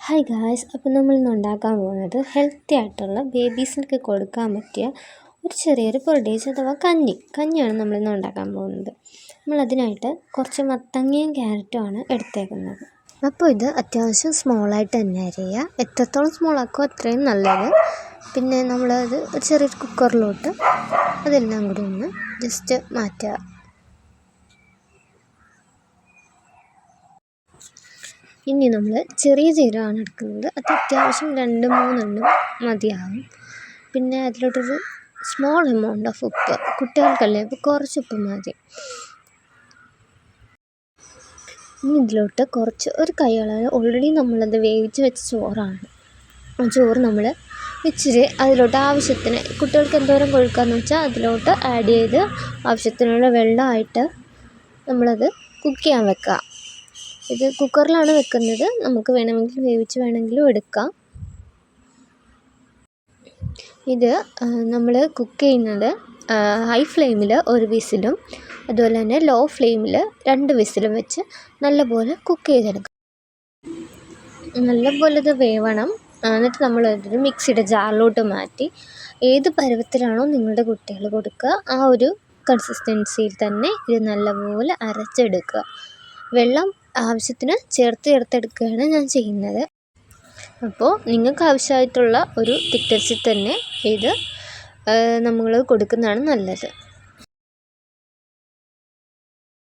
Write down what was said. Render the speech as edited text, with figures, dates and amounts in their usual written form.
Hi guys, അപ്പോൾ നമ്മളിന്ന് ഉണ്ടാക്കാൻ പോകുന്നത് ഹെൽത്തി ആയിട്ടുള്ള ബേബീസിനൊക്കെ കൊടുക്കാൻ പറ്റിയ ഒരു ചെറിയൊരു പൊടിയേജ് അഥവാ കഞ്ഞിയാണ് നമ്മളിന്ന് ഉണ്ടാക്കാൻ പോകുന്നത്. നമ്മളതിനായിട്ട് കുറച്ച് മത്തങ്ങയും ക്യാരറ്റുമാണ് എടുത്തേക്കുന്നത്. അപ്പോൾ ഇത് അത്യാവശ്യം സ്മോളായിട്ട് തന്നെ അരിയുക. എത്രത്തോളം സ്മോളാക്കോ അത്രയും നല്ലത്. പിന്നെ നമ്മളത് ചെറിയൊരു കുക്കറിലോട്ട് അതെല്ലാം കൂടി ഒന്ന് ജസ്റ്റ് മാറ്റുക. ഇനി നമ്മൾ ചെറിയ ജീരകമാണ് എടുക്കുന്നത്. അത് അത്യാവശ്യം 2-3 എണ്ണം മതിയാവും. പിന്നെ അതിലോട്ടൊരു സ്മോൾ എമൗണ്ട് ഓഫ് ഉപ്പ്, കുട്ടികൾക്കല്ലേ അപ്പോൾ കുറച്ച് ഉപ്പ് മതി. ഇനി ഇതിലോട്ട് ഒരു കൈയളവ് ഓൾറെഡി നമ്മളത് വേവിച്ച് വെച്ച ചോറാണ്. ആ ചോറ് നമ്മൾ ഇച്ചിരി അതിലോട്ട് ആവശ്യത്തിന് കുട്ടികൾക്ക് എന്തോരം കൊടുക്കാമെന്ന് വെച്ചാൽ അതിലോട്ട് ആഡ് ചെയ്ത് ആവശ്യത്തിനുള്ള വെള്ളമായിട്ട് നമ്മളത് കുക്ക് ചെയ്യാൻ വെക്കുക. ഇത് കുക്കറിലാണ് വെക്കുന്നത്. നമുക്ക് വേണമെങ്കിൽ വേവിച്ച് വേണമെങ്കിലും എടുക്കാം. ഇത് നമ്മൾ കുക്ക് ചെയ്യുന്നത് ഹൈ ഫ്ലെയിമിൽ 1 വിസിലും അതുപോലെ തന്നെ ലോ ഫ്ലെയിമിൽ 2 വിസിലും വെച്ച് നല്ലപോലെ കുക്ക് ചെയ്തെടുക്കാം. നല്ലപോലെ ഇത് വേവണം. എന്നിട്ട് നമ്മളൊരു മിക്സിയുടെ ജാറിലോട്ട് മാറ്റി ഏത് പരുവത്തിലാണോ നിങ്ങളുടെ കുട്ടികൾ കൊടുക്കുക ആ ഒരു കൺസിസ്റ്റൻസിയിൽ തന്നെ ഇത് നല്ലപോലെ അരച്ചെടുക്കുക. വെള്ളം ആവശ്യത്തിന് ചേർത്തെടുക്കുകയാണ് ഞാൻ ചെയ്യുന്നത്. അപ്പോൾ നിങ്ങൾക്ക് ആവശ്യമായിട്ടുള്ള ഒരു തിക്നെസ്സിൽ തന്നെ ഇത് നമ്മൾ കൊടുക്കുന്നതാണ് നല്ലത്.